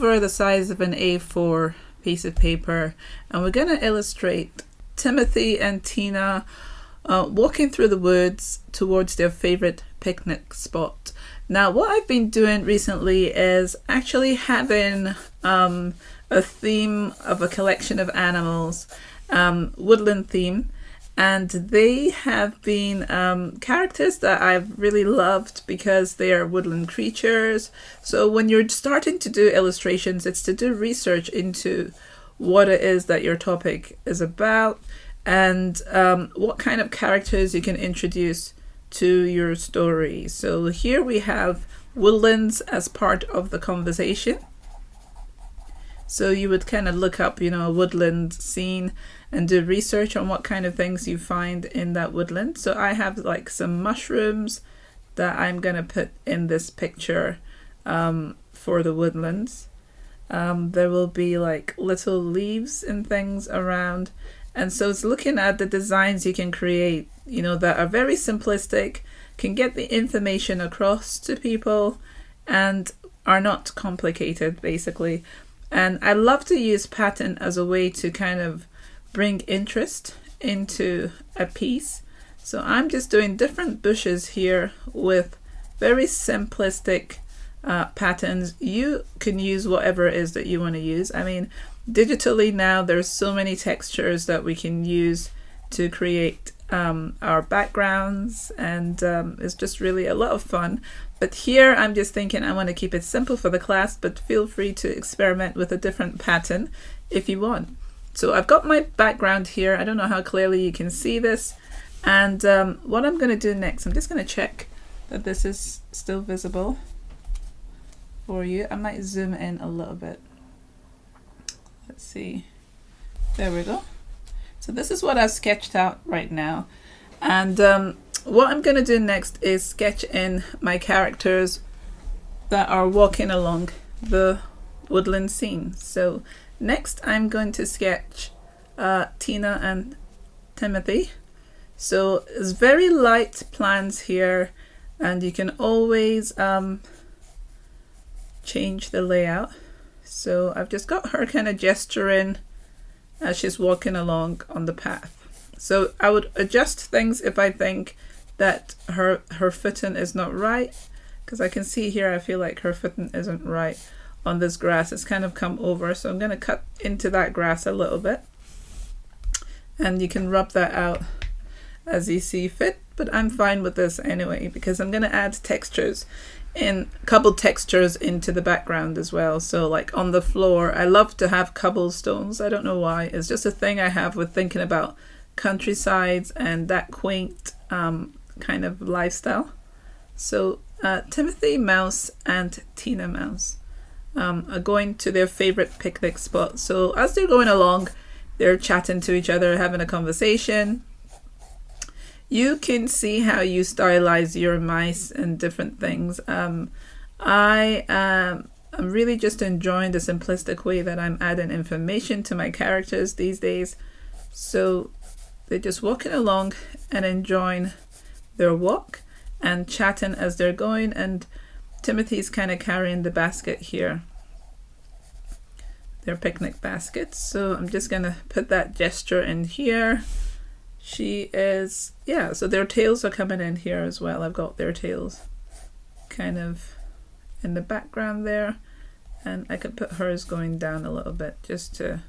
over the size of an A4 piece of paper, and we're going to illustrate Timothy and Tina walking through the woods towards their favorite picnic spot. Now, what I've been doing recently is actually having a theme of a collection of animals, woodland theme, and they have been characters that I've really loved because they are woodland creatures. So when you're starting to do illustrations, it's to do research into what it is that your topic is about and what kind of characters you can introduce to your story. So here we have woodlands as part of the conversation. So you would kind of look up, a woodland scene and do research on what kind of things you find in that woodland. So I have like some mushrooms that I'm going to put in this picture for the woodlands. There will be like little leaves and things around. And so it's looking at the designs you can create, that are very simplistic, can get the information across to people and are not complicated, basically. And I love to use pattern as a way to kind of bring interest into a piece. So I'm just doing different bushes here with very simplistic patterns. You can use whatever it is that you want to use. I mean, digitally now there's so many textures that we can use to create our backgrounds, and it's just really a lot of fun. But here I'm just thinking I want to keep it simple for the class, but feel free to experiment with a different pattern if you want. So I've got my background here. I don't know how clearly you can see this. And what I'm going to do next, I'm just going to check that this is still visible for you. I might zoom in a little bit. Let's see. There we go. So this is what I've sketched out right now. And what I'm going to do next is sketch in my characters that are walking along the woodland scene. So next I'm going to sketch Tina and Timothy. So it's very light plans here, and you can always change the layout. So I've just got her kind of gesturing as she's walking along on the path. So I would adjust things if I think that her footing is not right, because I can see here I feel like her footing isn't right on this grass. It's kind of come over, so I'm going to cut into that grass a little bit, and you can rub that out as you see fit, but I'm fine with this anyway because I'm going to add textures, in cobbled textures into the background as well. So like on the floor, I love to have cobblestones. I don't know why, it's just a thing I have with thinking about countrysides and that quaint kind of lifestyle. So Timothy Mouse and Tina Mouse are going to their favorite picnic spot. So as they're going along, they're chatting to each other, having a conversation. You can see how you stylize your mice and different things. I'm really just enjoying the simplistic way that I'm adding information to my characters these days. So they're just walking along and enjoying their walk and chatting as they're going, and Timothy's kind of carrying the basket here, their picnic baskets. So I'm just gonna put that gesture in here. She is, yeah, so their tails are coming in here as well. I've got their tails kind of in the background there, and I could put hers going down a little bit just to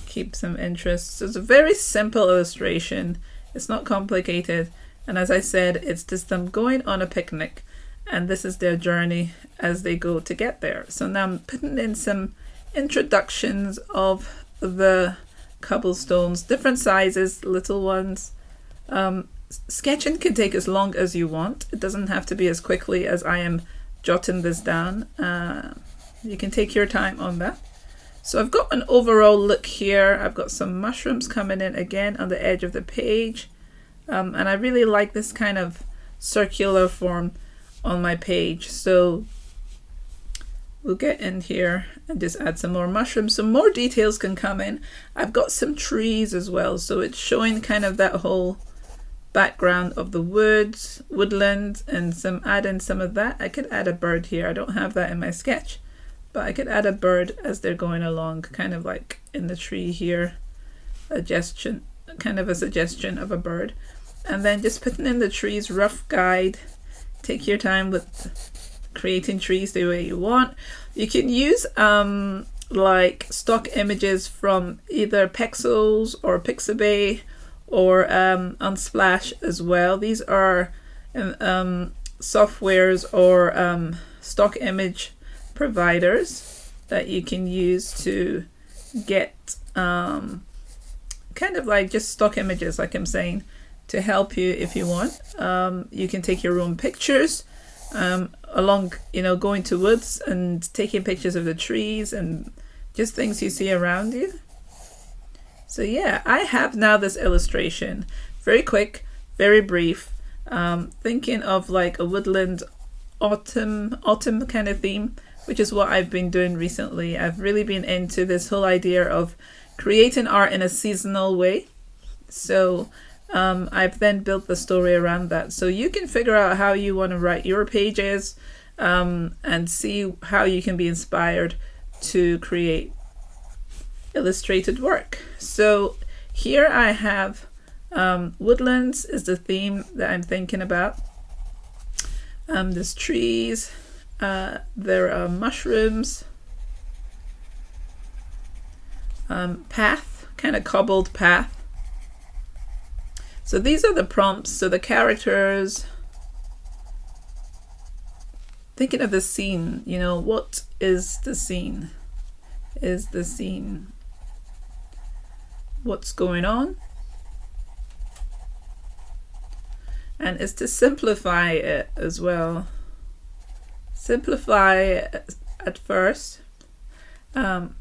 keep some interest. So it's a very simple illustration. It's not complicated, and as I said, it's just them going on a picnic, and this is their journey as they go to get there. So now I'm putting in some introductions of the cobblestones, different sizes, little ones. Sketching can take as long as you want. It doesn't have to be as quickly as I am jotting this down. You can take your time on that. So I've got an overall look here. I've got some mushrooms coming in again on the edge of the page, and I really like this kind of circular form on my page. So we'll get in here and just add some more mushrooms. Some more details can come in. I've got some trees as well, so it's showing kind of that whole background of the woods, woodland, and add in some of that. I could add a bird here. I don't have that in my sketch, but I could add a bird as they're going along, kind of like in the tree here, kind of a suggestion of a bird. And then just putting in the trees rough guide. Take your time with creating trees the way you want. You can use like stock images from either Pexels or Pixabay or Unsplash as well. These are softwares or stock image providers that you can use to get kind of like just stock images, like I'm saying, to help you if you want. You can take your own pictures along, going to woods and taking pictures of the trees and just things you see around you. So yeah, I have now this illustration, very quick, very brief, thinking of like a woodland autumn kind of theme, which is what I've been doing recently. I've really been into this whole idea of creating art in a seasonal way. So I've then built the story around that. So you can figure out how you want to write your pages and see how you can be inspired to create illustrated work. So here I have woodlands is the theme that I'm thinking about. There's trees, there are mushrooms, path, kind of cobbled path. So these are the prompts. So the characters, thinking of the scene, what is the scene? Is the scene what's going on? And it's to simplify it as well. Simplify at first. And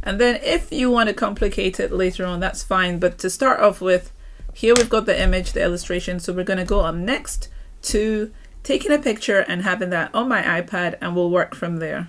then if you want to complicate it later on, that's fine. But to start off with, here we've got the image, the illustration. So we're going to go on next to taking a picture and having that on my iPad, and we'll work from there.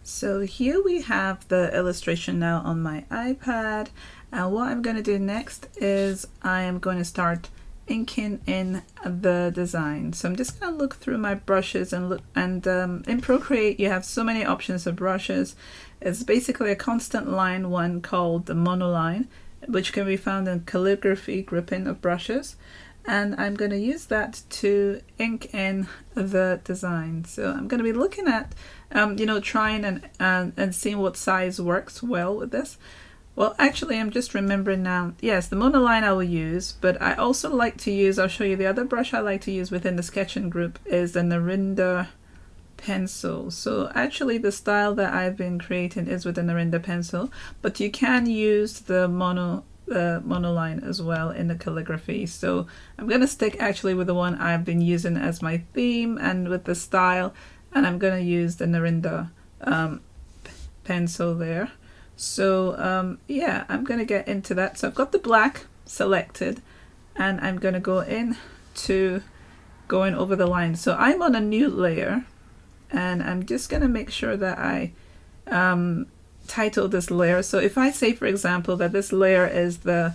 So here we have the illustration now on my iPad, and what I'm going to do next is I am going to start inking in the design. So I'm just going to look through my brushes and look, and in Procreate you have so many options of brushes. It's basically a constant line one called the monoline, which can be found in calligraphy grouping of brushes, and I'm going to use that to ink in the design. So I'm going to be looking at trying and seeing what size works well with this. Well, actually, I'm just remembering now. Yes, the monoline I will use, but I also like to use, I'll show you the other brush I like to use within the sketching group is the Narinda pencil. So actually the style that I've been creating is with the Narinda pencil, but you can use the monoline as well in the calligraphy. So I'm going to stick actually with the one I've been using as my theme and with the style, and I'm going to use the Narinda pencil there. So yeah, I'm going to get into that. So I've got the black selected, and I'm going to go in to going over the line. So I'm on a new layer, and I'm just going to make sure that I title this layer. So if I say, for example, that this layer is the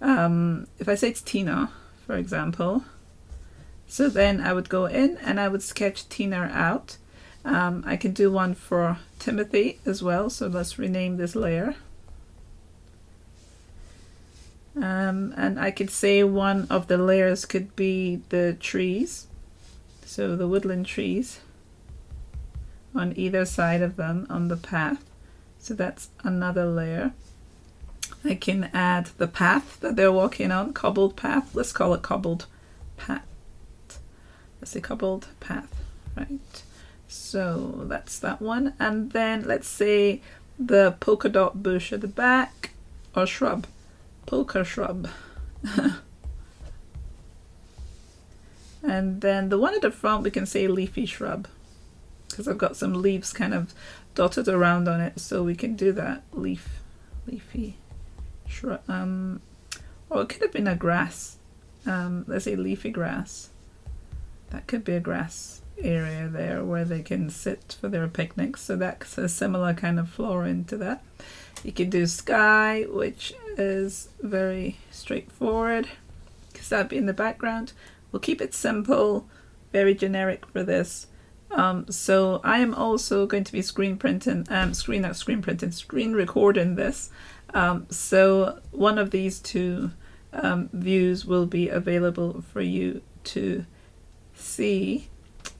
if I say it's Tina, for example, so then I would go in and I would sketch Tina out. I can do one for Timothy as well, so let's rename this layer. And I could say one of the layers could be the trees, so the woodland trees on either side of them on the path. So that's another layer. I can add the path that they're walking on, cobbled path. Let's call it cobbled path. Let's say cobbled path, right? So that's that one. And then let's say the polka dot bush at the back, or shrub, polka shrub. And then the one at the front, we can say leafy shrub, because I've got some leaves kind of dotted around on it, so we can do that. Leafy shrub. Or it could have been a grass. Let's say leafy grass. That could be a grass area there where they can sit for their picnics, so that's a similar kind of flora into that. You could do sky, which is very straightforward, because that'd be in the background. We'll keep it simple, very generic for this. So I am also going to be screen recording this. So one of these two views will be available for you to see.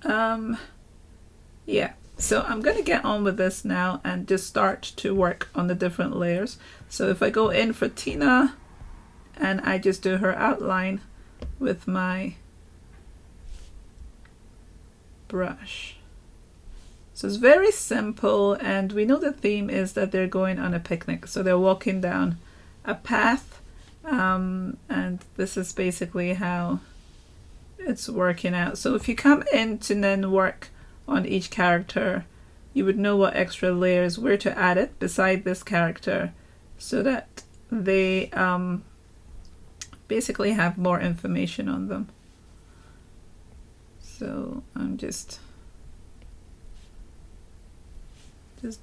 Yeah, so I'm going to get on with this now and just start to work on the different layers. So if I go in for Tina and I just do her outline with my brush. So it's very simple, and we know the theme is that they're going on a picnic, so they're walking down a path, and this is basically how it's working out. So if you come in to then work on each character, you would know what extra layers, where to add it beside this character, so that they basically have more information on them. So I'm just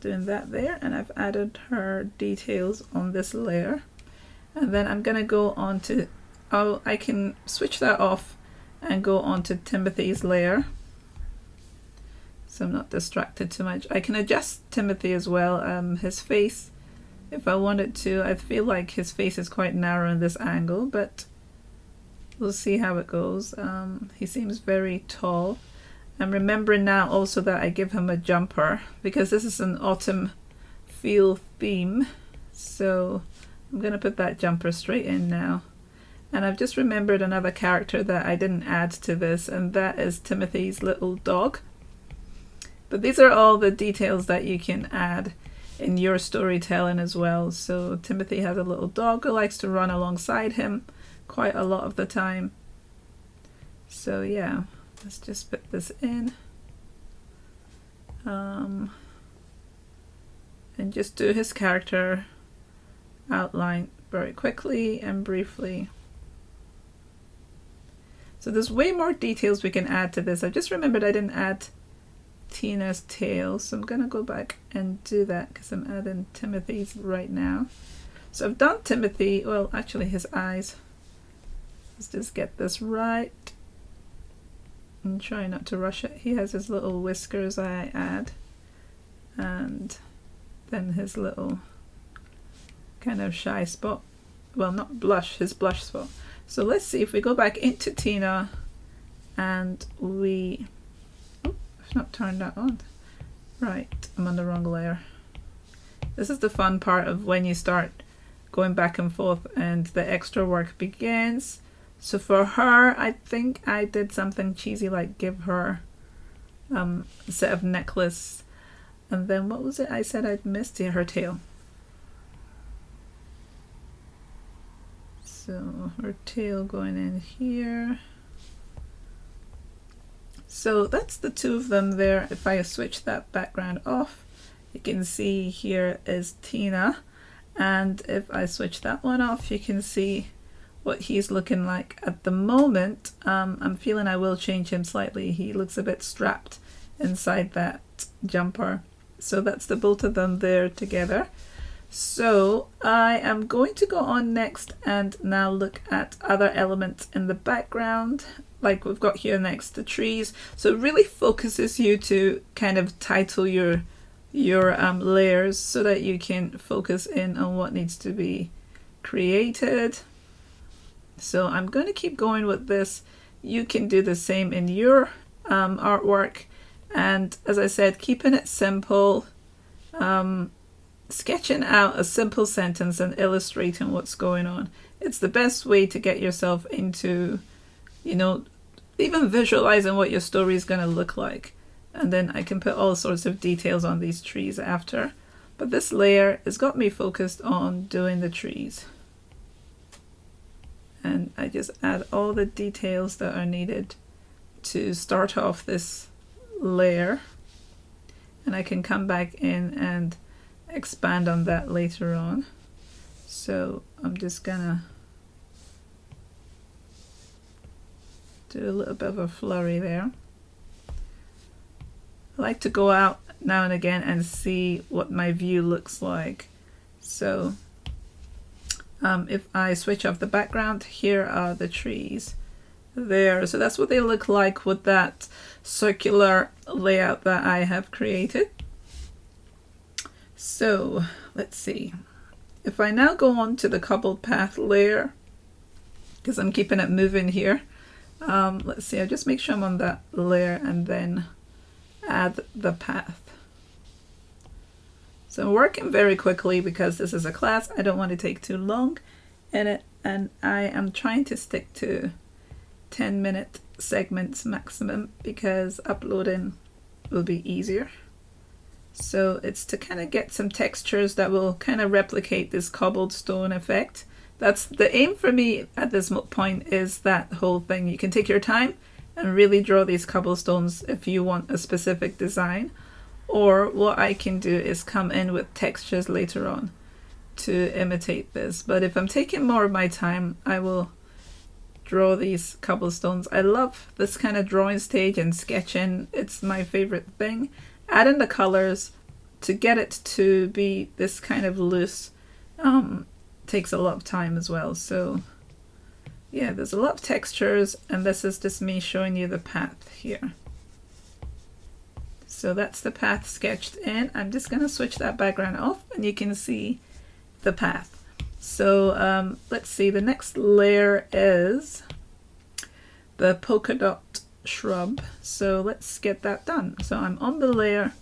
doing that there, and I've added her details on this layer. And then I'm going to go on to, I can switch that off and go on to Timothy's layer, so I'm not distracted too much. I can adjust Timothy as well, his face, if I wanted to. I feel like his face is quite narrow in this angle, but we'll see how it goes. He seems very tall. I'm remembering now also that I give him a jumper, because this is an autumn feel theme. So I'm going to put that jumper straight in now. And I've just remembered another character that I didn't add to this, and that is Timothy's little dog. But these are all the details that you can add in your storytelling as well. So Timothy has a little dog who likes to run alongside him quite a lot of the time. So yeah, let's just put this in. And just do his character outline very quickly and briefly. So there's way more details we can add to this. I just remembered I didn't add Tina's tail, so I'm going to go back and do that, because I'm adding Timothy's right now. So I've done Timothy, well actually his eyes. Let's just get this right and try not to rush it. He has his little whiskers I add, and then his little kind of shy spot, well not blush, his blush spot. So let's see if we go back into Tina and we, I've not turned that on. Right, I'm on the wrong layer. This is the fun part of when you start going back and forth and the extra work begins. So for her, I think I did something cheesy like give her a set of necklace, and then what was it I said I'd missed? Yeah, her tail. So her tail going in here. So that's the two of them there. If I switch that background off, you can see here is Tina. And if I switch that one off, you can see what he's looking like at the moment. I'm feeling I will change him slightly. He looks a bit strapped inside that jumper. So that's the both of them there together. So I am going to go on next and now look at other elements in the background, like we've got here next, the trees. So it really focuses you to kind of title your layers so that you can focus in on what needs to be created. So I'm going to keep going with this. You can do the same in your artwork, and as I said, keeping it simple, sketching out a simple sentence and illustrating what's going on. It's the best way to get yourself into, you know, even visualizing what your story is going to look like. And then I can put all sorts of details on these trees after. But this layer has got me focused on doing the trees. And I just add all the details that are needed to start off this layer. And I can come back in and expand on that later on. So I'm just gonna do a little bit of a flurry there. I like to go out now and again and see what my view looks like. So if I switch off the background, here are the trees there. So that's what they look like with that circular layout that I have created. So let's see. If I now go on to the cobbled path layer, because I'm keeping it moving here, let's see, I'll just make sure I'm on that layer and then add the path. So I'm working very quickly because this is a class. I don't want to take too long in it, and I am trying to stick to 10-minute segments maximum because uploading will be easier. So it's to kind of get some textures that will kind of replicate this cobblestone effect. That's the aim for me at this point, is that whole thing. You can take your time and really draw these cobblestones if you want a specific design. Or what I can do is come in with textures later on to imitate this. But if I'm taking more of my time, I will draw these cobblestones. I love this kind of drawing stage and sketching. It's my favorite thing. Adding the colors to get it to be this kind of loose takes a lot of time as well. So yeah, there's a lot of textures, and this is just me showing you the path here. So that's the path sketched in. I'm just going to switch that background off and you can see the path. So let's see, the next layer is the polka dot shrub. So let's get that done. So I'm on the layer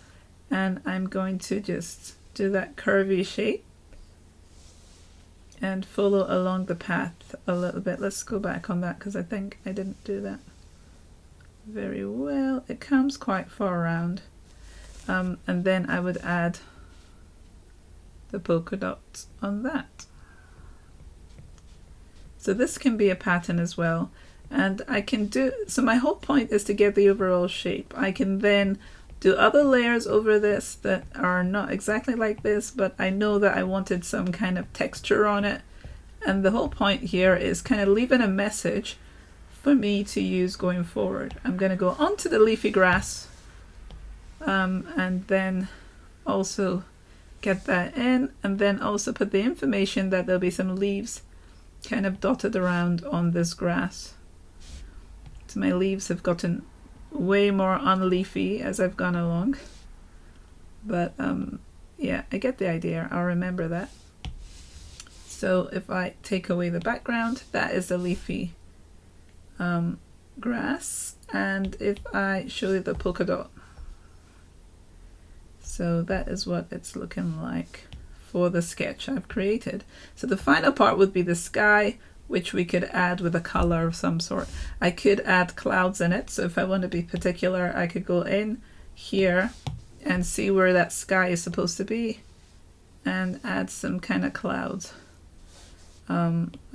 and I'm going to just do that curvy shape and follow along the path a little bit. Let's go back on that because I think I didn't do that very well. It comes quite far around. And then I would add the polka dots on that. So this can be a pattern as well. And I can do, so my whole point is to get the overall shape. I can then do other layers over this that are not exactly like this, but I know that I wanted some kind of texture on it. And the whole point here is kind of leaving a message for me to use going forward. I'm going to go onto the leafy grass and then also get that in, and then also put the information that there'll be some leaves kind of dotted around on this grass. So my leaves have gotten way more unleafy as I've gone along, but yeah, I get the idea. I'll remember that. So if I take away the background, that is the leafy grass, and if I show you the polka dot, so that is what it's looking like for the sketch I've created. So the final part would be the sky, which we could add with a color of some sort. I could add clouds in it, so if I want to be particular, I could go in here and see where that sky is supposed to be and add some kind of clouds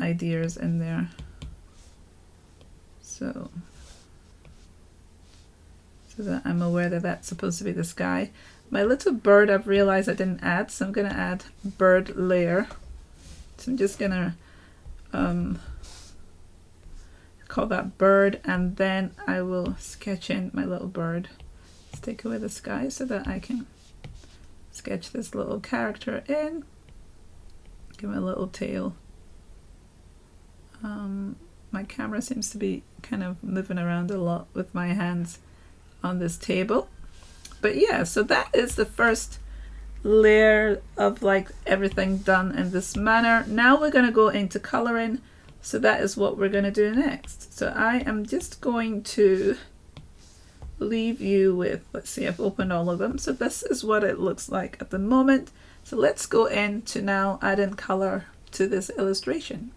ideas in there. So that I'm aware that that's supposed to be the sky. My little bird, I've realized I didn't add, so I'm going to add bird layer. So I'm just going to call that bird, and then I will sketch in my little bird. Let's take away the sky so that I can sketch this little character in. Give it a little tail. My camera seems to be kind of moving around a lot with my hands on this table. But yeah, so that is the first layer of like everything done in this manner. Now we're going to go into coloring. So that is what we're going to do next. So I am just going to leave you with, let's see, I've opened all of them. So this is what it looks like at the moment. So let's go into now adding color to this illustration.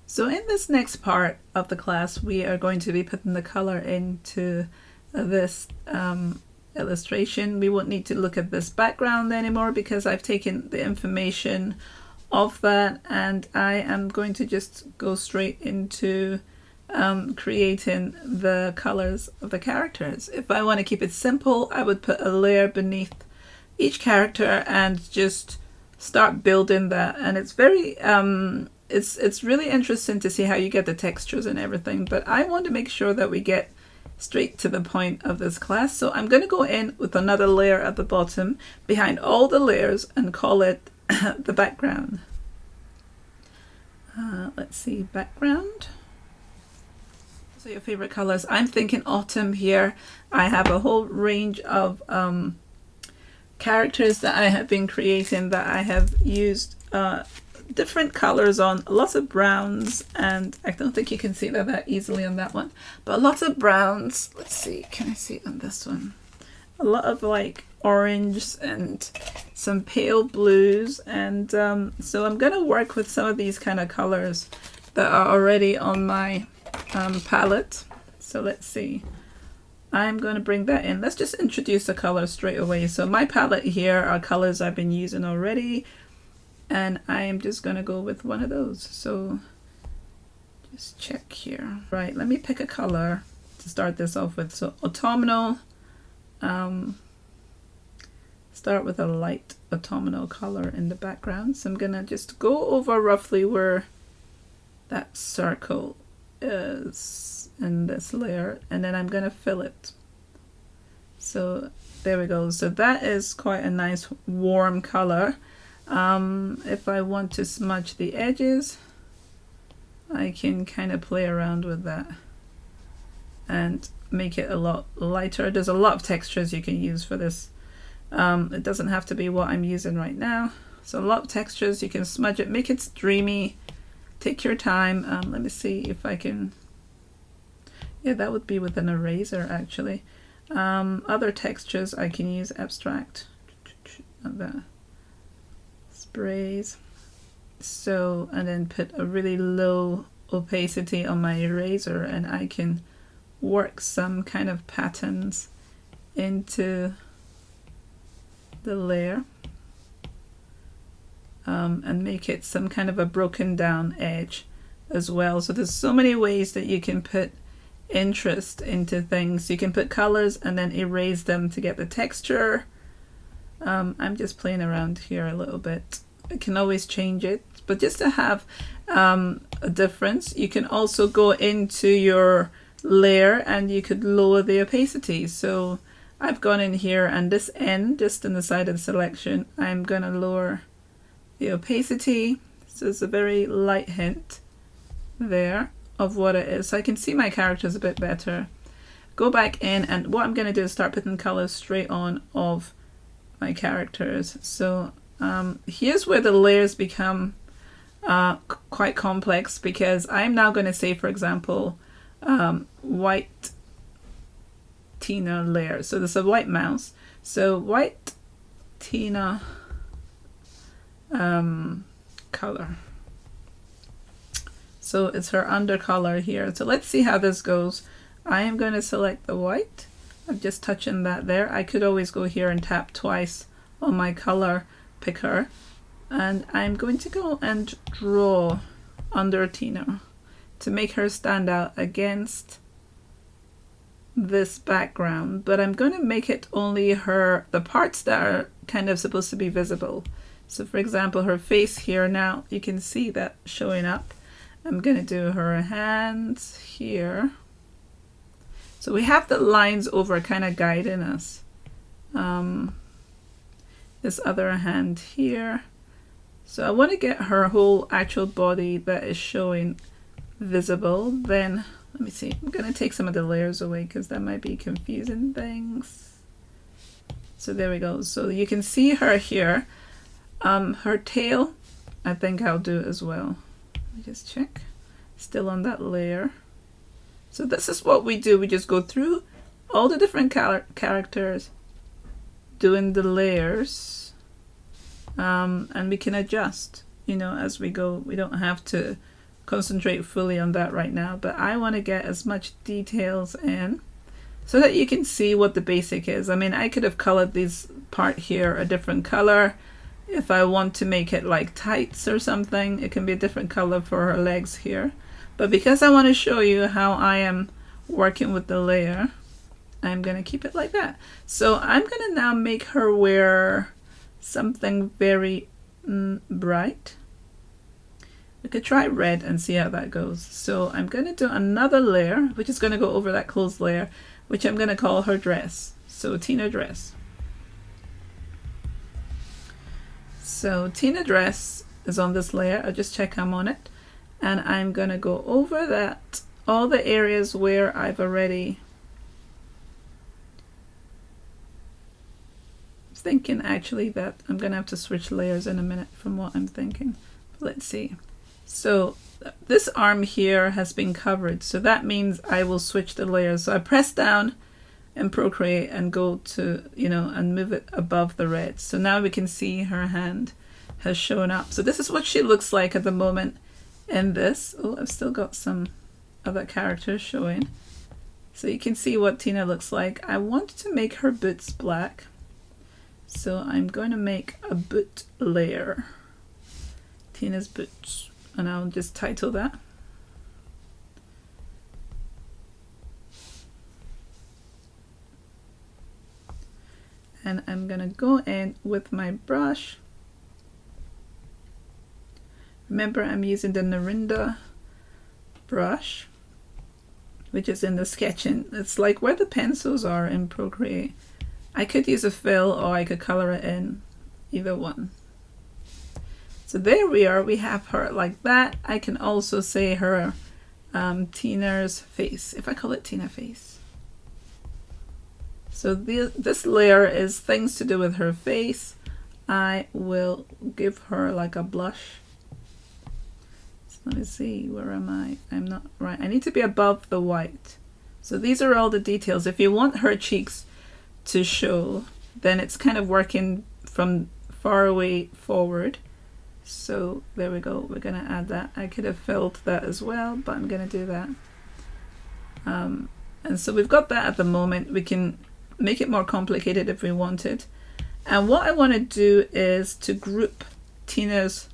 So in this next part of the class, we are going to be putting the color into this illustration. We won't need to look at this background anymore because I've taken the information of that, and I am going to just go straight into creating the colors of the characters. If I want to keep it simple, I would put a layer beneath each character and just start building that. And it's very it's really interesting to see how you get the textures and everything, but I want to make sure that we get straight to the point of this class. So I'm going to go in with another layer at the bottom behind all the layers and call it the background. Let's see, background. So your favorite colors. I'm thinking autumn here. I have a whole range of characters that I have been creating that I have used different colors on, lots of browns, and I don't think you can see that easily on that one, but lots of browns. Let's see, can I see on this one? A lot of like orange and some pale blues, and so I'm going to work with some of these kind of colors that are already on my palette. So let's see, I'm going to bring that in. Let's just introduce the color straight away. So my palette here are colors I've been using already, and I am just going to go with one of those. So just check here. Right, let me pick a color to start this off with. So autumnal, start with a light autumnal color in the background. So I'm going to just go over roughly where that circle is in this layer, and then I'm going to fill it. So there we go. So that is quite a nice warm color. If I want to smudge the edges, I can kind of play around with that and make it a lot lighter. There's a lot of textures you can use for this. It doesn't have to be what I'm using right now. So a lot of textures, you can smudge it, make it dreamy. Take your time. Let me see if I can, yeah, that would be with an eraser actually. Other textures I can use abstract, the sprays. So, and then put a really low opacity on my eraser, and I can work some kind of patterns into the layer. And make it some kind of a broken down edge as well. So there's so many ways that you can put interest into things. You can put colors and then erase them to get the texture. I'm just playing around here a little bit. I can always change it, but just to have a difference, you can also go into your layer and you could lower the opacity. So I've gone in here, and this end, just on the side of the selection, I'm going to lower the opacity. So it's a very light hint there of what it is. So I can see my characters a bit better. go back in, and what I'm going to do is start putting colors straight on of my characters. So here's where the layers become quite complex, because I'm now going to say, for example, white Tina layer. So there's a white mouse. So white Tina color. So it's her undercolor here. So let's see how this goes. I am going to select the white. I'm just touching that there. I could always go here and tap twice on my color picker. And I'm going to go and draw under Tina to make her stand out against this background. But I'm going to make it only the parts that are kind of supposed to be visible. So for example, her face here, now you can see that showing up. I'm going to do her hands here. So we have the lines over kind of guiding us. This other hand here. So I want to get her whole actual body that is showing visible. Then, let me see, I'm going to take some of the layers away because that might be confusing things. So there we go. So you can see her here. Her tail, I think I'll do as well. Let me just check. Still on that layer. So this is what we do. We just go through all the different characters, doing the layers, and we can adjust, you know, as we go. We don't have to concentrate fully on that right now, but I want to get as much details in so that you can see what the basic is. I mean, I could have colored this part here a different color. If I want to make it like tights or something, it can be a different color for her legs here. But because I want to show you how I am working with the layer, I'm going to keep it like that. So I'm going to now make her wear something very bright. We could try red and see how that goes. So I'm going to do another layer, which is going to go over that closed layer, which I'm going to call her dress. So Tina dress. So Tina dress is on this layer. I'll just check I'm on it. And I'm going to go over that, all the areas where I've already thinking actually that I'm going to have to switch layers in a minute from what I'm thinking. Let's see. So this arm here has been covered. So that means I will switch the layers. So I press down in Procreate and go to, you know, and move it above the red. So now we can see her hand has shown up. So this is what she looks like at the moment. In this, oh, I've still got some other characters showing. So you can see what Tina looks like. I want to make her boots black. So I'm going to make a boot layer. Tina's boots. And I'll just title that. And I'm going to go in with my brush. Remember, I'm using the Narinda brush, which is in the sketching. It's like where the pencils are in Procreate. I could use a fill or I could color it in, either one. So there we are. We have her like that. I can also say her Tina's face, if I call it Tina face. So this layer is things to do with her face. I will give her like a blush. Let me see, where am I? I'm not right. I need to be above the white. So these are all the details. If you want her cheeks to show, then it's kind of working from far away forward. So there we go. We're going to add that. I could have filled that as well, but I'm going to do that. And so we've got that at the moment. We can make it more complicated if we wanted. And what I want to do is to group Tina's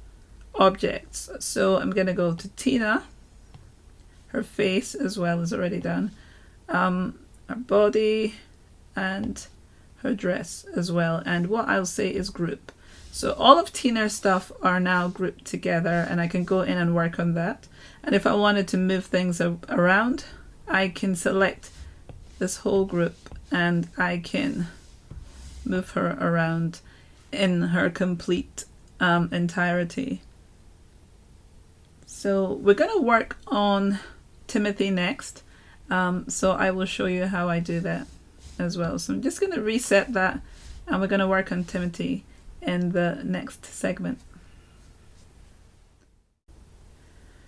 objects. So I'm going to go to Tina, her face as well is already done, her body and her dress as well. And what I'll say is group. So all of Tina's stuff are now grouped together, and I can go in and work on that. And if I wanted to move things around, I can select this whole group and I can move her around in her complete entirety. So we're going to work on Timothy next, So I will show you how I do that as well. So I'm just going to reset that, and we're going to work on Timothy in the next segment.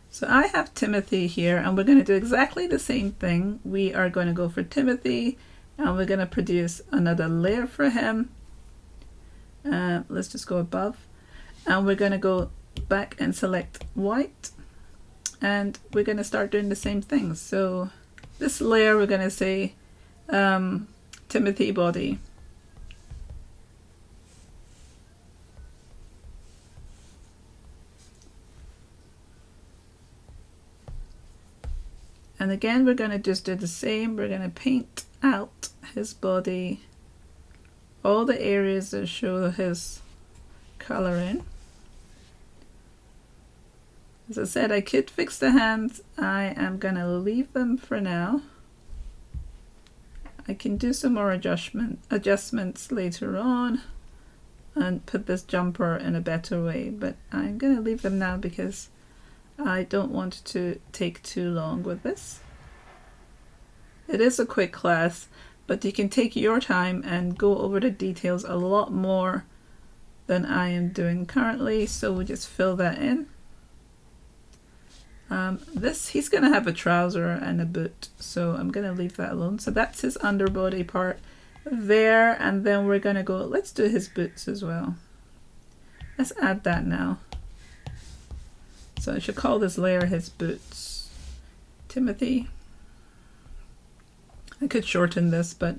So I have Timothy here, and we're going to do exactly the same thing. We are going to go for Timothy, and we're going to produce another layer for him. Let's just go above, and we're going to go back and select white, and we're going to start doing the same thing. So this layer, we're going to say Timothy body. And again, we're going to just do the same. We're going to paint out his body, all the areas that show his coloring. As I said, I could fix the hands. I am going to leave them for now. I can do some more adjustments later on and put this jumper in a better way, but I'm going to leave them now because I don't want to take too long with this. It is a quick class, but you can take your time and go over the details a lot more than I am doing currently, so we'll just fill that in. He's going to have a trouser and a boot, so I'm going to leave that alone. So that's his underbody part there, and then we're going to go, let's do his boots as well. Let's add that now. So I should call this layer his boots. Timothy. I could shorten this, but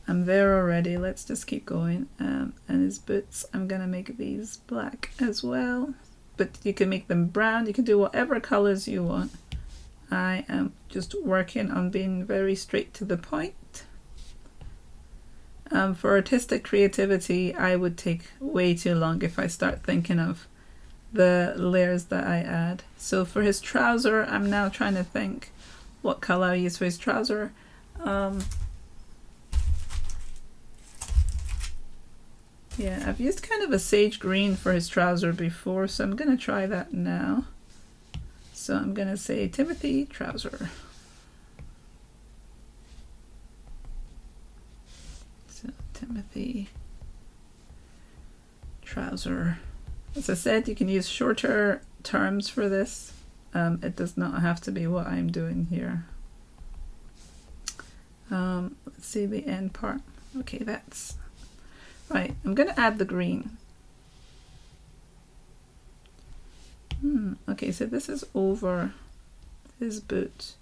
I'm there already. Let's just keep going. And his boots, I'm going to make these black as well. But you can make them brown. You can do whatever colors you want. I am just working on being very straight to the point. For artistic creativity, I would take way too long if I start thinking of the layers that I add. So for his trouser, I'm now trying to think what color I use for his trouser. Yeah, I've used kind of a sage green for his trouser before, so I'm going to try that now. So I'm going to say Timothy trouser. So Timothy trouser. As I said, you can use shorter terms for this. It does not have to be what I'm doing here. Let's see the end part. Okay, that's right. I'm going to add the green. Okay, so this is over his boot.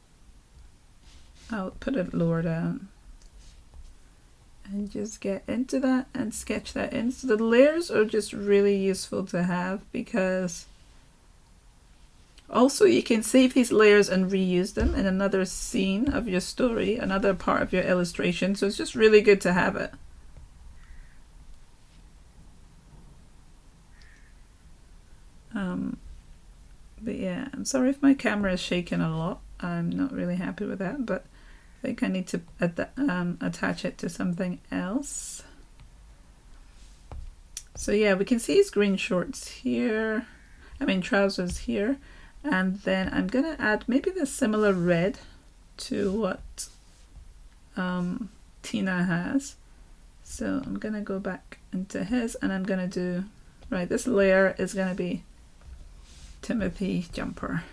I'll put it lower down and just get into that and sketch that in. So the layers are just really useful to have, because also you can save these layers and reuse them in another scene of your story, another part of your illustration. So it's just really good to have it. But yeah, I'm sorry if my camera is shaking a lot. I'm not really happy with that, but I think I need to attach it to something else. So yeah, we can see his green shorts here. I mean trousers here. And then I'm going to add maybe the similar red to what Tina has. So I'm going to go back into his, and I'm going to do, right, this layer is going to be Timothy jumper.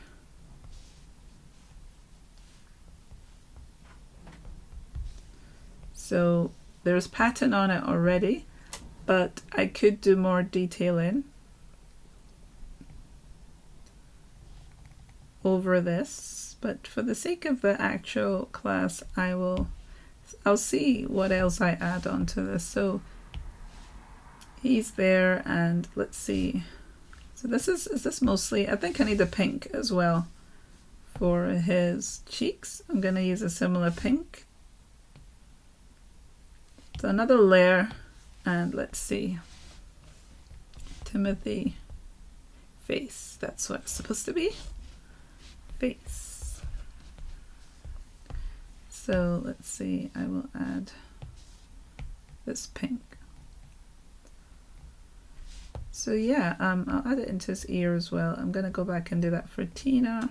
So there's pattern on it already, but I could do more detailing over this, but for the sake of the actual class, I'll see what else I add on to this. So he's there, and let's see. So this is this mostly, I think I need a pink as well for his cheeks. I'm going to use a similar pink. So another layer, and let's see. Timothy face, that's what it's supposed to be. Face. So let's see, I will add this pink. So yeah, I'll add it into his ear as well. I'm going to go back and do that for Tina.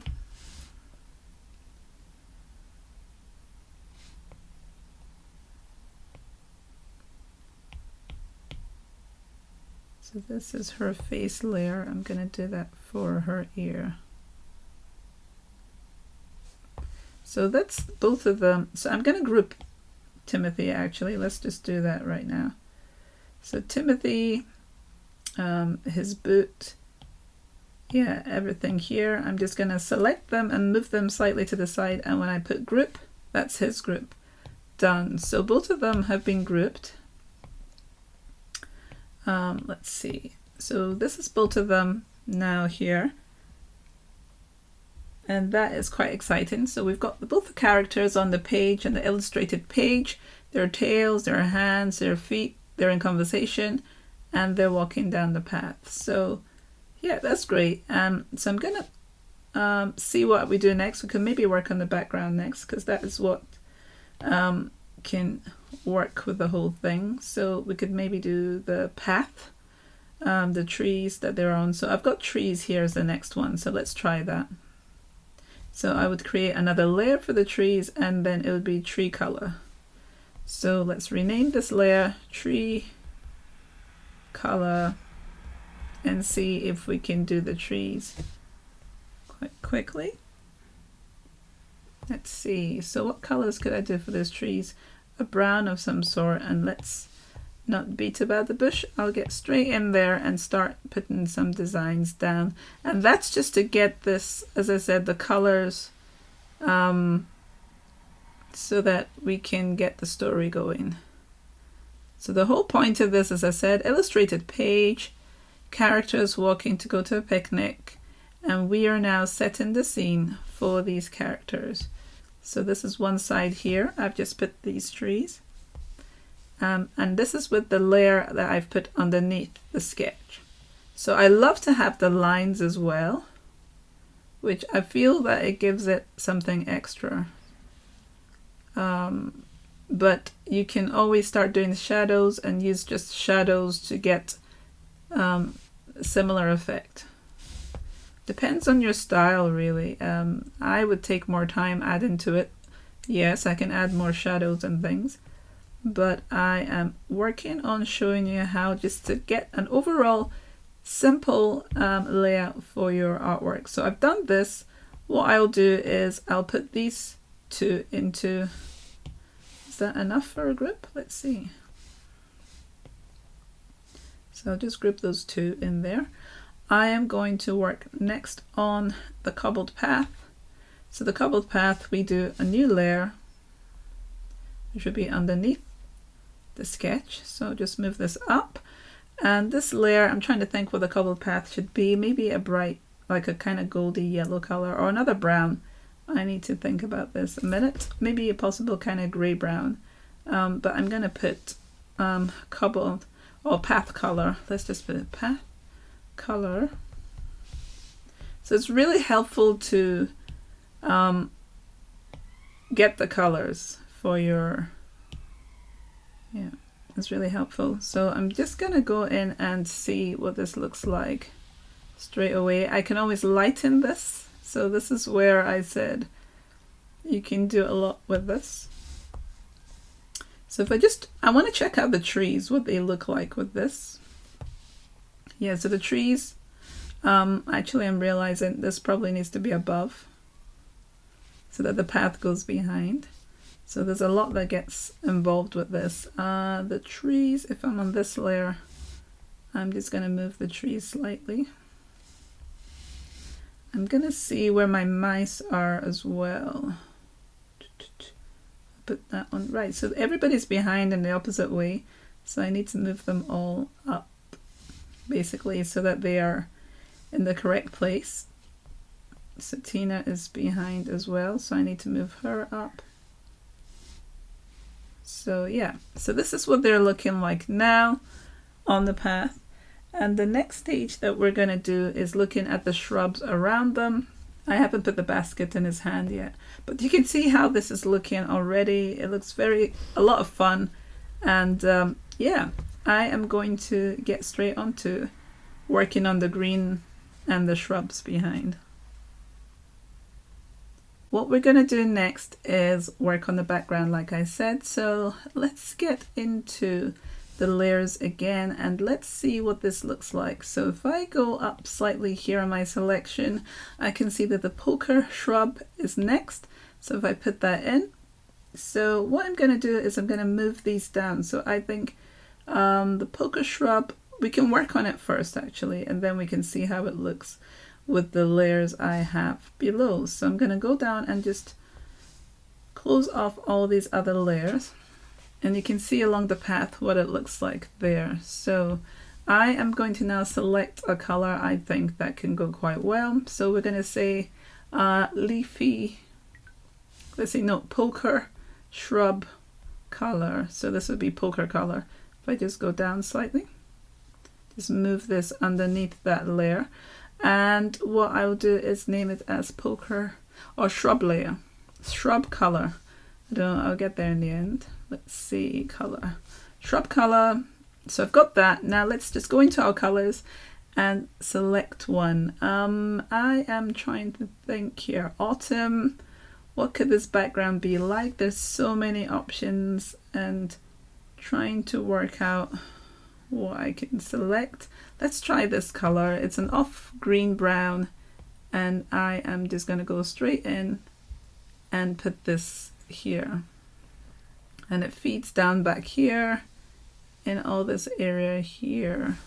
So this is her face layer. I'm going to do that for her ear. So that's both of them. So I'm going to group Timothy actually. Let's just do that right now. So Timothy, his boot, yeah, everything here. I'm just going to select them and move them slightly to the side. And when I put group, that's his group. Done. So both of them have been grouped. Let's see. So this is both of them now here. And that is quite exciting. So we've got both the characters on the page and the illustrated page. Their tails, their hands, their feet, they're in conversation, and they're walking down the path. So yeah, that's great. So I'm going to see what we do next. We can maybe work on the background next, because that is what can work with the whole thing. So we could maybe do the path, the trees that they're on. So I've got trees here as the next one. So let's try that. So I would create another layer for the trees, and then it would be tree color. So let's rename this layer tree color and see if we can do the trees quite quickly. Let's see. So what colors could I do for those trees? A brown of some sort, and let's not beat about the bush. I'll get straight in there and start putting some designs down. And that's just to get this, as I said, the colors so that we can get the story going. So the whole point of this, as I said, illustrated page, characters walking to go to a picnic, and we are now setting the scene for these characters. So this is one side here. I've just put these trees. And this is with the layer that I've put underneath the sketch. So I love to have the lines as well, which I feel that it gives it something extra. But you can always start doing the shadows and use just shadows to get a similar effect. Depends on your style, really. I would take more time adding to it. Yes, I can add more shadows and things, but I am working on showing you how just to get an overall simple layout for your artwork. So I've done this. What I'll do is I'll put these two into, is that enough for a group? Let's see. So I'll just group those two in there. I am going to work next on the cobbled path. So the cobbled path, we do a new layer. It should be underneath the sketch. So just move this up. And this layer, I'm trying to think what the cobbled path should be. Maybe a bright, like a kind of goldy yellow color, or another brown. I need to think about this a minute. Maybe a possible kind of gray brown. But I'm going to put cobbled or path color. Let's just put path color. So it's really helpful to get the colors for your, yeah, it's really helpful. So I'm just gonna go in and see what this looks like straight away. I can always lighten this. So this is where I said you can do a lot with this. So if I want to check out the trees, what they look like with this. Yeah, so the trees, actually I'm realizing this probably needs to be above so that the path goes behind. So there's a lot that gets involved with this. The trees, if I'm on this layer, I'm just going to move the trees slightly. I'm going to see where my mice are as well. Put that on, right, so everybody's behind in the opposite way. So I need to move them all up, basically, so that they are in the correct place. So Tina is behind as well, so I need to move her up. So yeah, so this is what they're looking like now on the path. And the next stage that we're going to do is looking at the shrubs around them. I haven't put the basket in his hand yet, but you can see how this is looking already. It looks a lot of fun. And yeah, I am going to get straight onto working on the green and the shrubs behind. What we're going to do next is work on the background, like I said. So let's get into the layers again, and let's see what this looks like. So if I go up slightly here on my selection, I can see that the poker shrub is next. So if I put that in, so what I'm going to do is I'm going to move these down. So I think the poker shrub, we can work on it first actually, and then we can see how it looks with the layers I have below. So I'm going to go down and just close off all these other layers. And you can see along the path what it looks like there. So I am going to now select a color I think that can go quite well. So we're going to say leafy, let's say no, poker shrub color. So this would be poker color. If I just go down slightly, just move this underneath that layer. And what I will do is name it as poker or shrub layer, shrub color. I don't know, I'll get there in the end. Let's see, color, shrub color. So I've got that. Now let's just go into our colors and select one. I am trying to think here. Autumn. What could this background be like? There's so many options and trying to work out what I can select. Let's try this color. It's an off green brown, and I am just going to go straight in and put this here. And it feeds down back here in all this area here,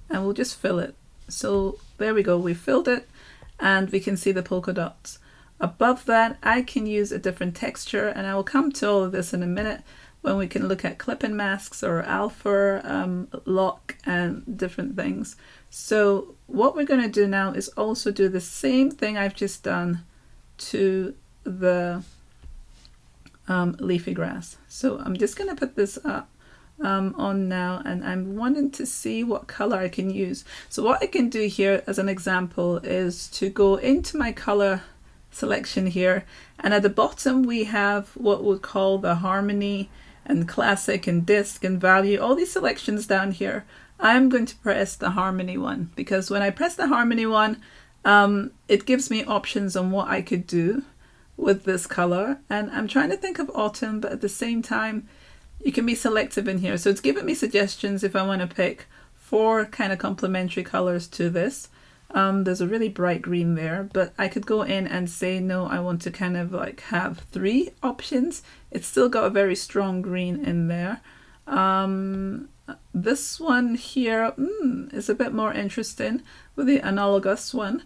and we'll just fill it. So there we go, we filled it, and we can see the polka dots. Above that I can use a different texture, and I will come to all of this in a minute when we can look at clip-in masks or alpha, lock, and different things. So what we're going to do now is also do the same thing I've just done to the leafy grass. So I'm just going to put this up on now, and I'm wanting to see what color I can use. So what I can do here as an example is to go into my color selection here, and at the bottom we have what we'll call the harmony and classic and disc and value, all these selections down here. I'm going to press the harmony one, because when I press the harmony one, it gives me options on what I could do with this color. And I'm trying to think of autumn, but at the same time you can be selective in here. So it's giving me suggestions if I want to pick 4 kind of complementary colors to this. There's a really bright green there, but I could go in and say no, I want to kind of like have 3 options. It's still got a very strong green in there. This one here is a bit more interesting with the analogous one.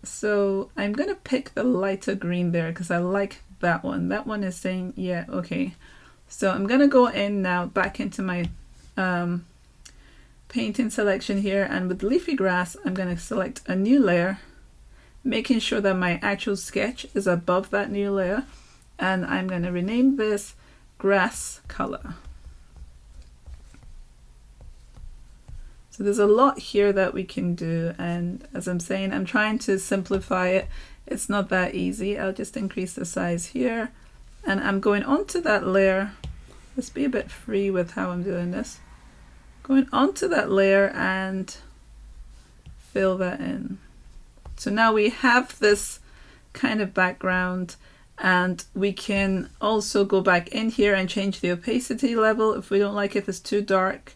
So I'm gonna pick the lighter green there because I like that one. That one is saying yeah, okay. So I'm gonna go in now back into my painting selection here, and with leafy grass I'm going to select a new layer, making sure that my actual sketch is above that new layer, and I'm going to rename this grass color. So there's a lot here that we can do, and as I'm saying, I'm trying to simplify it. It's not that easy. I'll just increase the size here, and I'm going onto that layer. Let's be a bit free with how I'm doing this. Going onto that layer and fill that in. So now we have this kind of background, and we can also go back in here and change the opacity level. If we don't like it, if it's too dark,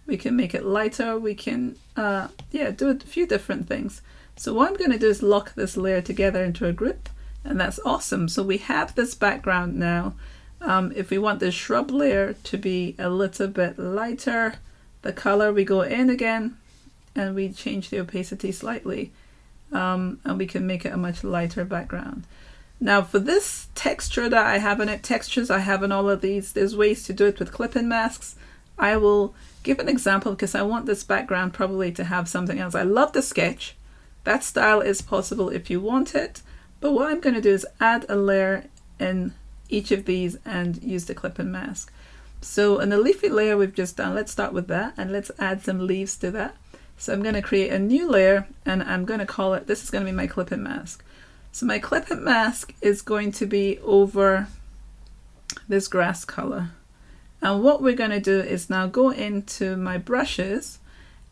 we can make it lighter. We can do a few different things. So what I'm going to do is lock this layer together into a group, and that's awesome. So we have this background now. If we want the shrub layer to be a little bit lighter, the color, we go in again and we change the opacity slightly, and we can make it a much lighter background. Now for this texture that I have in it, textures I have in all of these, there's ways to do it with clip-in masks. I will give an example because I want this background probably to have something else. I love the sketch. That style is possible if you want it, but what I'm going to do is add a layer in each of these and use the clip-in mask. So in the leafy layer we've just done, let's start with that and let's add some leaves to that. So I'm going to create a new layer, and I'm going to call it, this is going to be my clip-in mask. So my clip-in mask is going to be over this grass color. And what we're going to do is now go into my brushes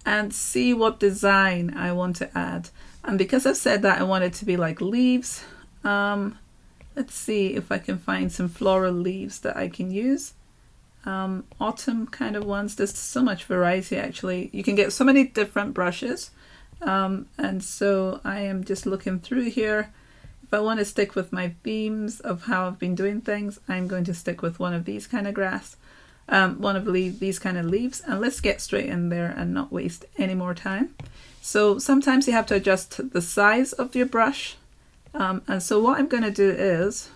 and see what design I want to add. And because I've said that I want it to be like leaves, let's see if I can find some floral leaves that I can use. autumn kind of ones. There's so much variety actually. You can get so many different brushes. And so I am just looking through here. If I want to stick with my themes of how I've been doing things, I'm going to stick with one of these kind of grass, these kind of leaves, and let's get straight in there and not waste any more time. So sometimes you have to adjust the size of your brush. And so what I'm going to do is,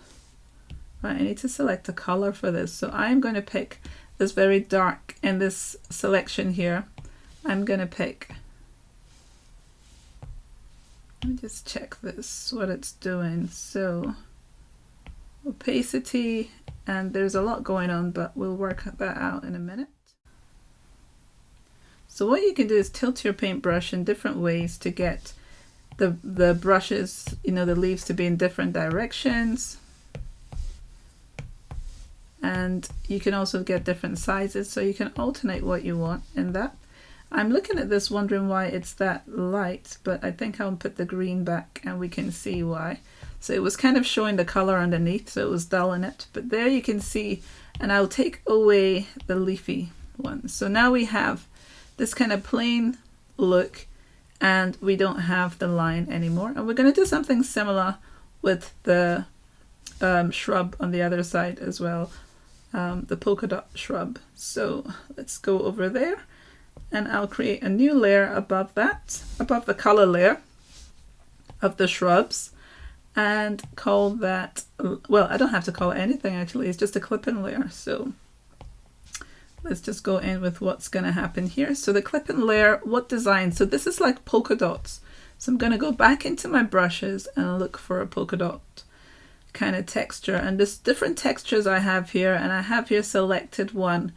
right, I need to select a color for this. So I'm going to pick this very dark in this selection here. I'm going to pick, let me just check this, what it's doing. So opacity, and there's a lot going on, but we'll work that out in a minute. So what you can do is tilt your paintbrush in different ways to get the brushes, you know, the leaves to be in different directions. And you can also get different sizes, so you can alternate what you want in that. I'm looking at this wondering why it's that light, but I think I'll put the green back and we can see why. So it was kind of showing the color underneath, so it was dull in it, but there you can see, and I'll take away the leafy one. So now we have this kind of plain look and we don't have the line anymore. And we're going to do something similar with the shrub on the other side as well, the polka dot shrub. So let's go over there. And I'll create a new layer above that, above the color layer of the shrubs, and call that, well, I don't have to call it anything actually, it's just a clip-in layer. So let's just go in with what's going to happen here. So the clip-in layer, what design? So this is like polka dots. So I'm going to go back into my brushes and look for a polka dot kind of texture. And there's different textures I have here, and I have here selected one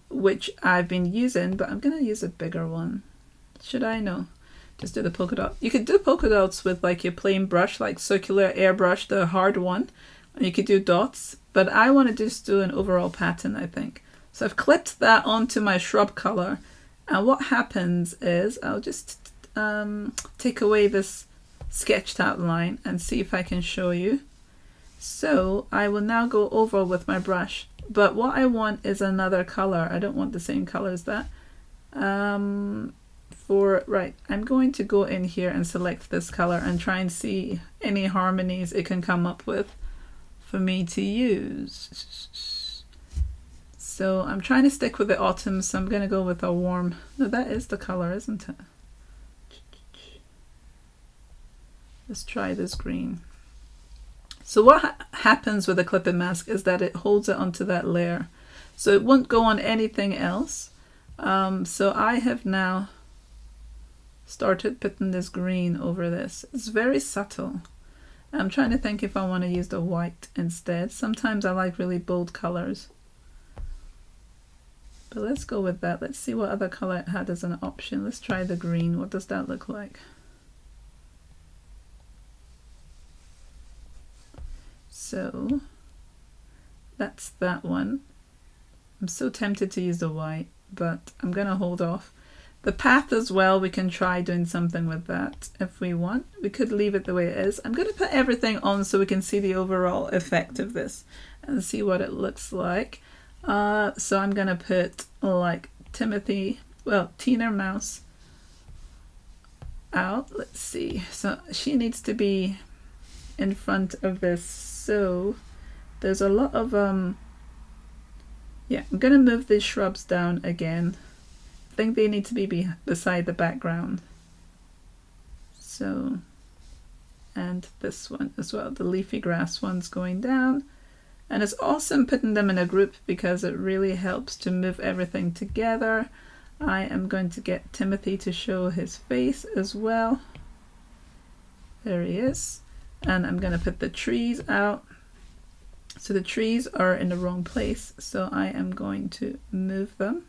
which I've been using, but I'm going to use a bigger one. Should I? No. Just do the polka dot. You could do polka dots with like your plain brush, like circular airbrush, the hard one. And you could do dots, but I want to just do an overall pattern, I think. So I've clipped that onto my shrub color. And what happens is I'll just take away this sketched out line and see if I can show you. So I will now go over with my brush. But what I want is another color. I don't want the same color as that. Right, I'm going to go in here and select this color and try and see any harmonies it can come up with for me to use. So I'm trying to stick with the autumn, so I'm going to go with a warm, no, that is the color, isn't it? Let's try this green. So what happens with a clip-in mask is that it holds it onto that layer. So it won't go on anything else. So I have now started putting this green over this. It's very subtle. I'm trying to think if I want to use the white instead. Sometimes I like really bold colors. But let's go with that. Let's see what other color it had as an option. Let's try the green. What does that look like? So that's that one. I'm so tempted to use the white, but I'm going to hold off. The path as well, we can try doing something with that if we want. We could leave it the way it is. I'm going to put everything on so we can see the overall effect of this and see what it looks like. So I'm going to put like Tina Mouse out. Let's see. So she needs to be in front of this. So there's a lot of yeah, I'm going to move these shrubs down again. I think they need to be beside the background. So, and this one as well, the leafy grass one's going down. And it's awesome putting them in a group because it really helps to move everything together. I am going to get Timothy to show his face as well. There he is. And I'm going to put the trees out. So the trees are in the wrong place, so I am going to move them.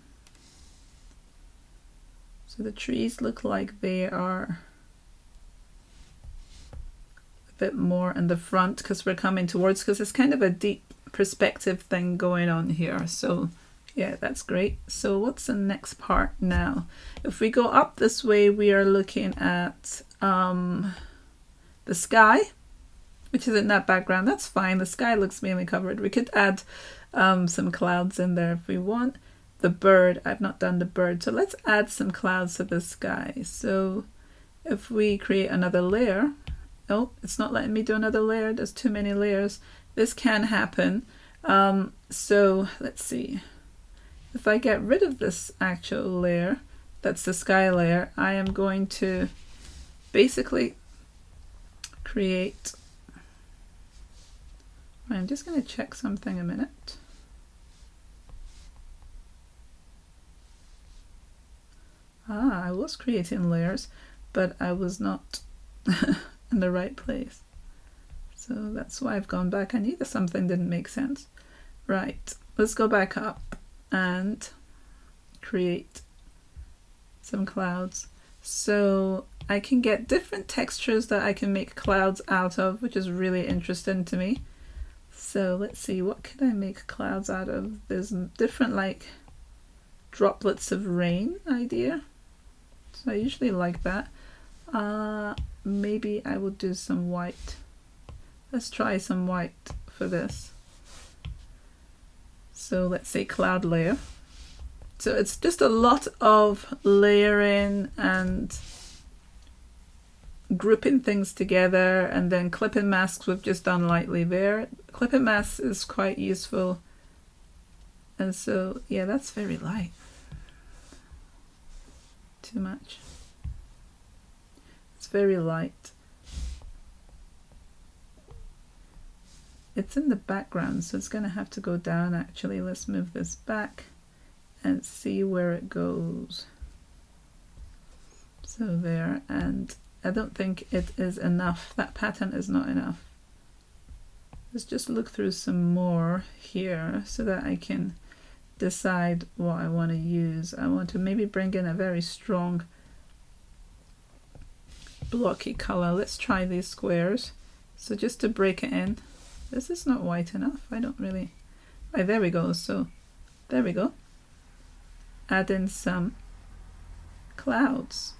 So the trees look like they are a bit more in the front because we're coming towards, because it's kind of a deep perspective thing going on here. So yeah, that's great. So what's the next part now? If we go up this way, we are looking at the sky. which is in that background. That's fine. The sky looks mainly covered. We could add some clouds in there if we want. The bird, I've not done the bird, so let's add some clouds to the sky. So if we create another layer, oh, it's not letting me do another layer. There's too many layers. This can happen. So let's see. If I get rid of this actual layer, that's the sky layer, I am going to basically create, I'm just going to check something a minute. I was creating layers, but I was not in the right place. So that's why I've gone back. I knew that something didn't make sense. Right, let's go back up and create some clouds. So I can get different textures that I can make clouds out of, which is really interesting to me. So let's see, what could I make clouds out of? There's different like droplets of rain idea. So I usually like that. Maybe I will do some white. Let's try some white for this. So let's say cloud layer. So it's just a lot of layering and grouping things together, and then clipping masks we've just done lightly there. Clipping masks is quite useful. And so, yeah, that's very light. Too much. It's very light. It's in the background, so it's going to have to go down actually. Let's move this back and see where it goes. So there, and I don't think it is enough. That pattern is not enough. Let's just look through some more here so that I can decide what I want to use. I want to maybe bring in a very strong blocky color. Let's try these squares. So just to break it in. This is not white enough. I don't really... Right, there we go. So there we go. Add in some clouds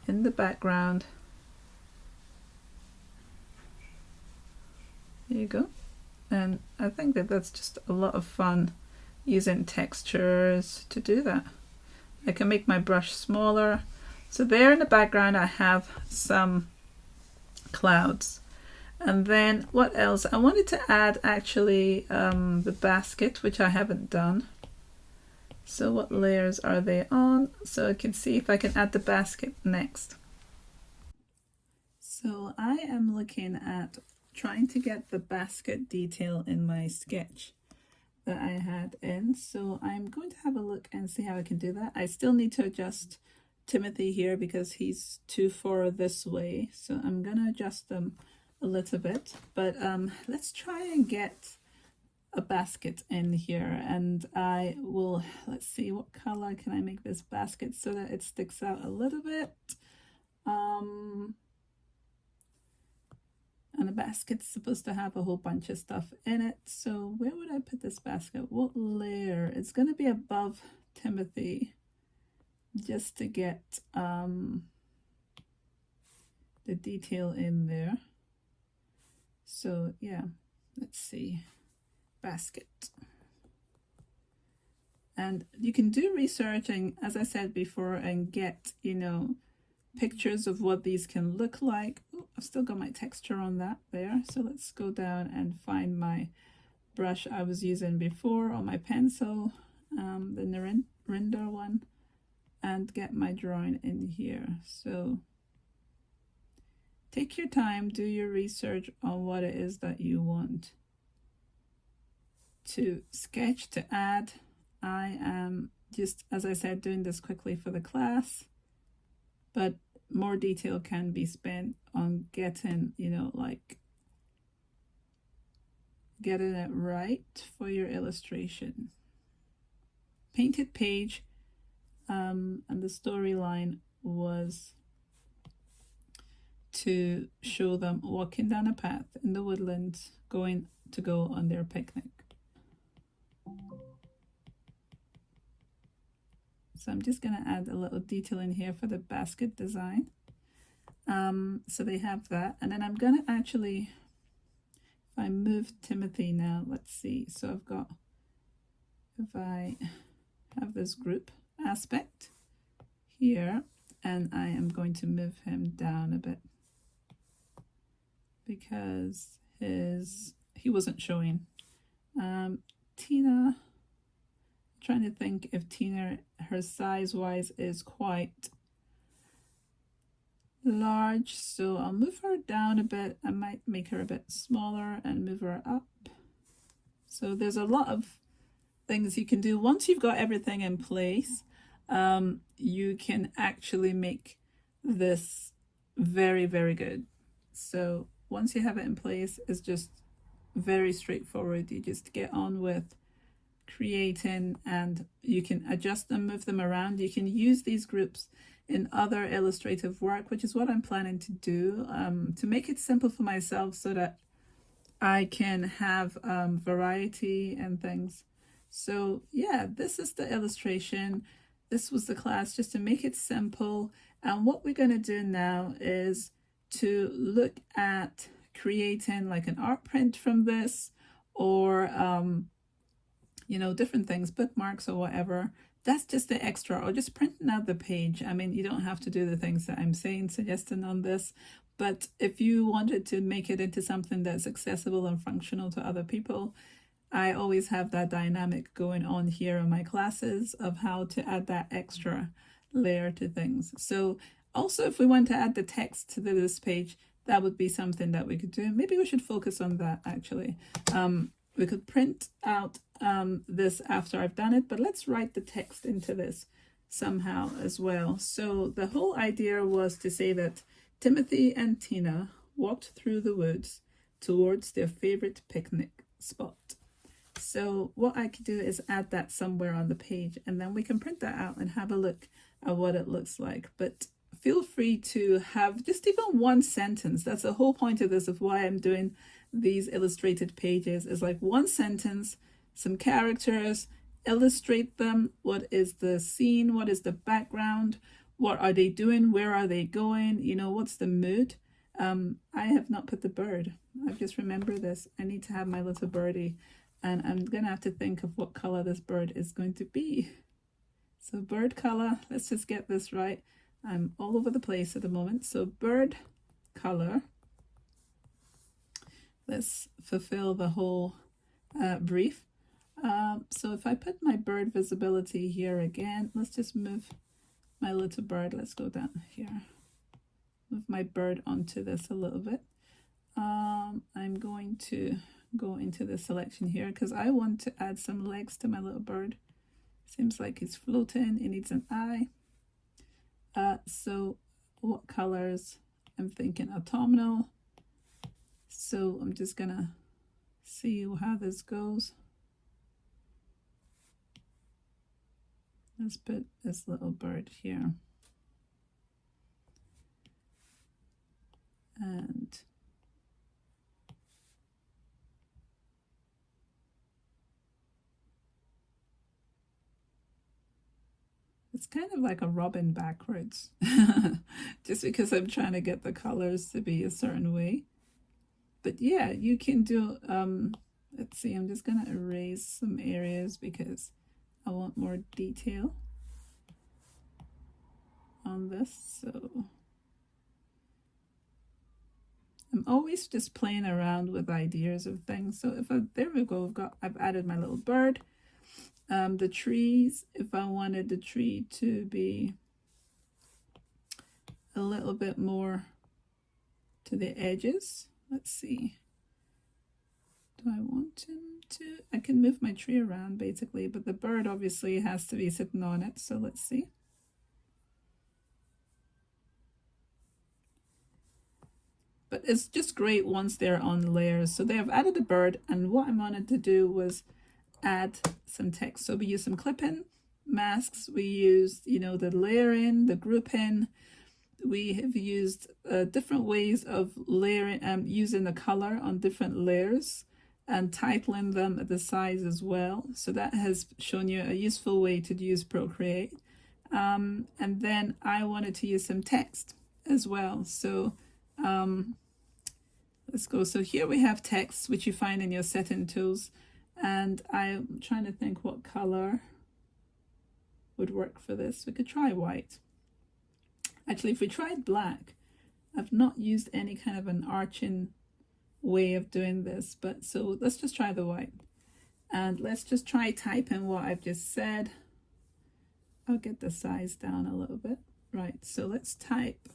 in the background. There you go. And I think that that's just a lot of fun using textures to do that. I can make my brush smaller. So there in the background I have some clouds. And then what else? I wanted to add actually the basket, which I haven't done. So what layers are they on? So I can see if I can add the basket next. So I am looking at trying to get the basket detail in my sketch that I had in. So I'm going to have a look and see how I can do that. I still need to adjust Timothy here because he's too far this way. So I'm going to adjust them a little bit, but let's try and get a basket in here, and I will, let's see, what color can I make this basket so that it sticks out a little bit. And the basket's supposed to have a whole bunch of stuff in it, so where would I put this basket? What layer? It's going to be above Timothy just to get the detail in there. So yeah, let's see, basket. And you can do research, and as I said before, and get, you know, pictures of what these can look like. Ooh, I've still got my texture on that there. So let's go down and find my brush I was using before, or my pencil, the render one, and get my drawing in here. So take your time, do your research on what it is that you want to sketch, to add. I am just, as I said, doing this quickly for the class, but more detail can be spent on getting, you know, like getting it right for your illustration. Painted page, and the storyline was to show them walking down a path in the woodlands, going to go on their picnic. So I'm just going to add a little detail in here for the basket design. So they have that. And then I'm going to actually, if I move Timothy now, let's see. So I've got, if I have this group aspect here, and I am going to move him down a bit because he wasn't showing. Tina, I'm trying to think if Tina, her size wise, is quite large, so I'll move her down a bit. I might make her a bit smaller and move her up. So there's a lot of things you can do once you've got everything in place. You can actually make this very, very good. So once you have it in place, it's just very straightforward. You just get on with creating, and you can adjust them, move them around. You can use these groups in other illustrative work, which is what I'm planning to do, to make it simple for myself so that I can have variety and things. So yeah, this is the illustration. This was the class just to make it simple. And what we're going to do now is to look at creating like an art print from this, or you know, different things, bookmarks or whatever. That's just the extra, or just printing out the page. I mean, you don't have to do the things that I'm suggesting on this, but if you wanted to make it into something that's accessible and functional to other people, I always have that dynamic going on here in my classes of how to add that extra layer to things. So also, if we want to add the text to this page, that would be something that we could do. Maybe we should focus on that actually. We could print out this after I've done it, but let's write the text into this somehow as well. So the whole idea was to say that Timothy and Tina walked through the woods towards their favorite picnic spot. So what I could do is add that somewhere on the page, and then we can print that out and have a look at what it looks like. But feel free to have just even one sentence. That's the whole point of this, of why I'm doing these illustrated pages, is like one sentence, some characters, illustrate them. What is the scene? What is the background? What are they doing? Where are they going? You know, what's the mood? I have not put the bird. I've just remembered this. I need to have my little birdie, and I'm gonna have to think of what color this bird is going to be. So bird color, let's just get this right. I'm all over the place at the moment. So bird color. Let's fulfill the whole brief. So if I put my bird visibility here again, let's just move my little bird. Let's go down here. Move my bird onto this a little bit. I'm going to go into the selection here because I want to add some legs to my little bird. Seems like he's floating. He needs an eye. So what colors? I'm thinking autumnal. So I'm just gonna see how this goes. Let's put this little bird here. And it's kind of like a robin backwards, just because I'm trying to get the colors to be a certain way. But yeah, you can do, let's see, I'm just going to erase some areas because I want more detail on this. So I'm always just playing around with ideas of things. So there we go, I've added my little bird. The trees, if I wanted the tree to be a little bit more to the edges, let's see. Do I want him to? I can move my tree around basically, but the bird obviously has to be sitting on it. So let's see. But it's just great once they're on layers. So they have added a bird, and what I wanted to do was add some text. So we use some clipping masks. We used, you know, the layering, the grouping. We have used different ways of layering, using the color on different layers and titling them at the size as well. So that has shown you a useful way to use Procreate. And then I wanted to use some text. as well. So let's go. So here we have text, which you find in your setting tools. And I'm trying to think what color would work for this. We could try white. Actually, if we tried black, I've not used any kind of an arching way of doing this, but so let's just try the white. And let's just try typing what I've just said. I'll get the size down a little bit. Right, so let's type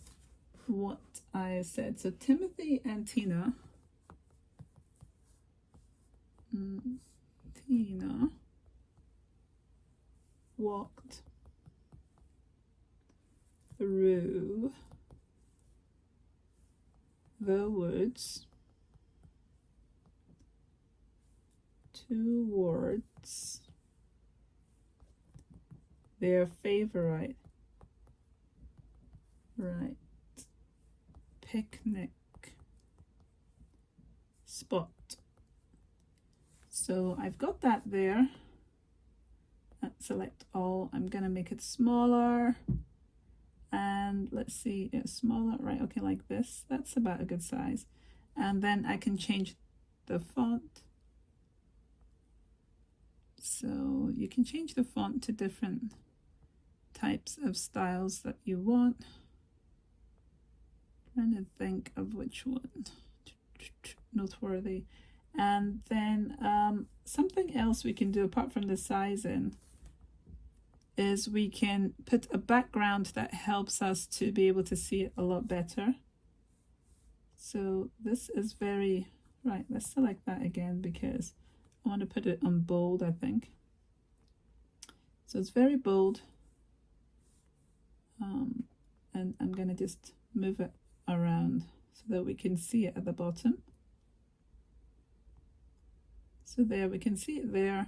what I said. So Timothy and Tina. Tina walked through the woods towards their favorite picnic spot. So I've got that there. Select all. I'm gonna make it smaller, and let's see, it's smaller, right? Okay, like this. That's about a good size. And then I can change the font. So you can change the font to different types of styles that you want. Trying to think of which one. Noteworthy. And then something else we can do apart from the sizing is we can put a background that helps us to be able to see it a lot better. So this is very, right, let's select that again because I want to put it on bold, I think. So it's very bold. And I'm going to just move it around so that we can see it at the bottom. So there, we can see it there.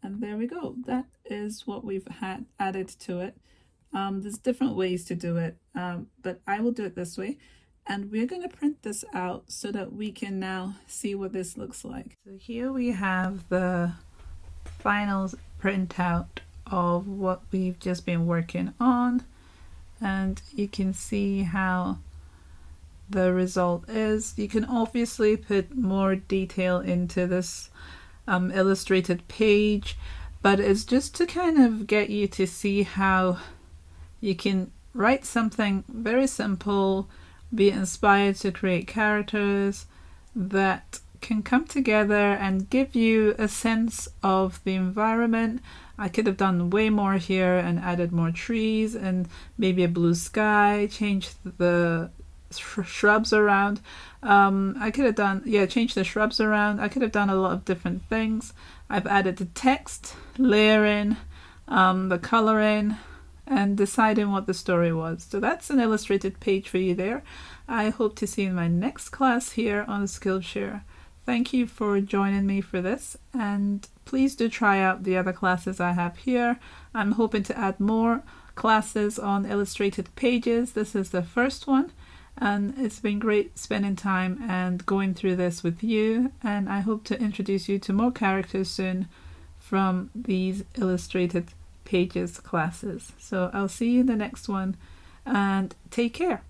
And there we go. That is what we've had added to it. There's different ways to do it, but I will do it this way. And we're going to print this out so that we can now see what this looks like. So here we have the final printout of what we've just been working on. And you can see how the result is. You can obviously put more detail into this illustrated page, but it's just to kind of get you to see how you can write something very simple, be inspired to create characters that can come together and give you a sense of the environment. I could have done way more here and added more trees and maybe a blue sky, changed the shrubs around. I could have done, change the shrubs around. I could have done a lot of different things. I've added the text, layering, the coloring, and deciding what the story was. So that's an illustrated page for you there. I hope to see you in my next class here on Skillshare. Thank you for joining me for this, and please do try out the other classes I have here. I'm hoping to add more classes on illustrated pages. This is the first one, and it's been great spending time and going through this with you, and I hope to introduce you to more characters soon from these illustrated pages classes. So I'll see you in the next one, and take care.